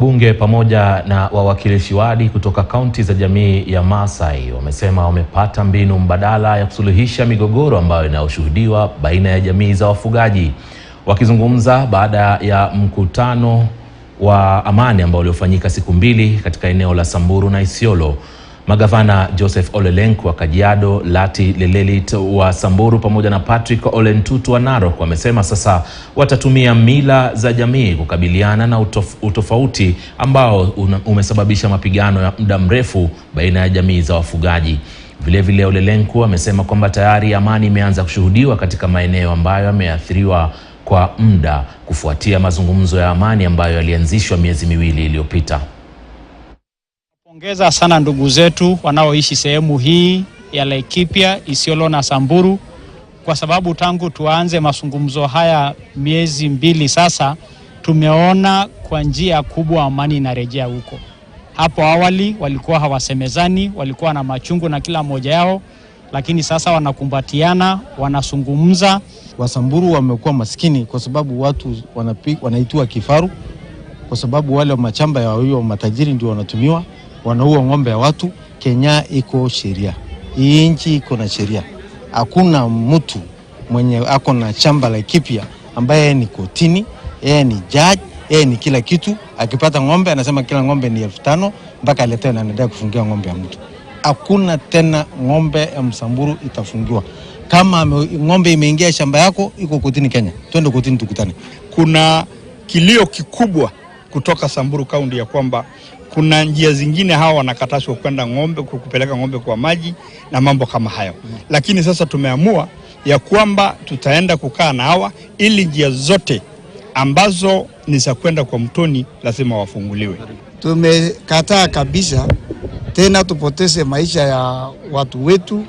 Bunge pamoja na wawakilishi wadi kutoka kaunti za jamii ya Maasai wamesema wamepata mbinu mbadala ya kusuluhisha migogoro ambayo inayoshuhudiwa baina ya jamii za wafugaji. Wakizungumza baada ya mkutano wa amani ambao uliofanyika siku mbili katika eneo la Samburu na Isiolo, magavana Joseph Ole Lenku wa Kajiado, Lati Lelelit wa Samburu pamoja na Patrick Ole Ntutu wa Narok wamesema sasa watatumia mila za jamii kukabiliana na utofauti ambao umesababisha mapigano ya muda mrefu baina ya jamii za wafugaji. Vilevile Ole Lenku amesema kwamba tayari amani imeanza kushuhudiwa katika maeneo ambayo yameathiriwa kwa muda kufuatia mazungumzo ya amani ambayo yalianzishwa miezi miwili iliyopita. Pongeza sana ndugu zetu wanaoishi sehemu hii ya Laikipia, Isiolo na Samburu, kwa sababu tangu tuanze mazungumzo haya miezi mbili sasa tumeona kwa njia kubwa amani inarejea huko. Hapo awali walikuwa hawasemezani, walikuwa na machungu na kila mmoja yao, lakini sasa wanakumbatiana, wanazungumza. Wasamburu wamekuwa maskini kwa sababu watu wanaitwa kifaru, kwa sababu wale machamba ya hiyo matajiri ndio wanatumiwa, wanaua ng'ombe ya watu. Kenya iko sheria, hii nchi iko na sheria. Hakuna mtu mwenye ako na shamba la Laikipia ambaye ni kotini, yeye ni judge, yeye ni kila kitu. Akipata ng'ombe anasema kila ng'ombe ni 5,000 mpaka aletewe na anadai kufungia ng'ombe ya mtu. Hakuna tena ng'ombe ya Msamburu itafungiwa. Kama ng'ombe imeingia shamba yako, iko kotini Kenya. Twende kotini tukutane. Kuna kilio kikubwa kutoka Samburu kaunti ya kwamba kuna njia zingine hawa wanakatazwa kwenda kupeleka ng'ombe kwa maji na mambo kama hayo. Lakini sasa tumeamua ya kwamba tutaenda kukaa na hawa ili njia zote ambazo ni za kwenda kwa mtoni lazima wafunguliwe. Tumekataa kabisa tena tupoteze maisha ya watu wetu,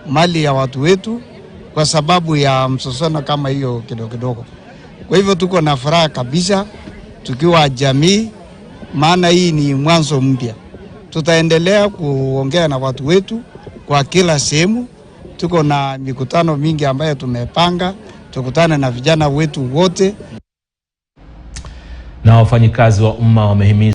mali ya watu wetu kwa sababu ya msosano kama hiyo kidogo kidogo. Kwa hivyo tuko na furaha kabisa tukiwa jamii, maana hii ni mwanzo mpya. Tutaendelea kuongea na watu wetu kwa kila sehemu. Tuko na mikutano mingi ambayo tumepanga, tukutane na vijana wetu wote. Na wafanyikazi wa umma wamehimiza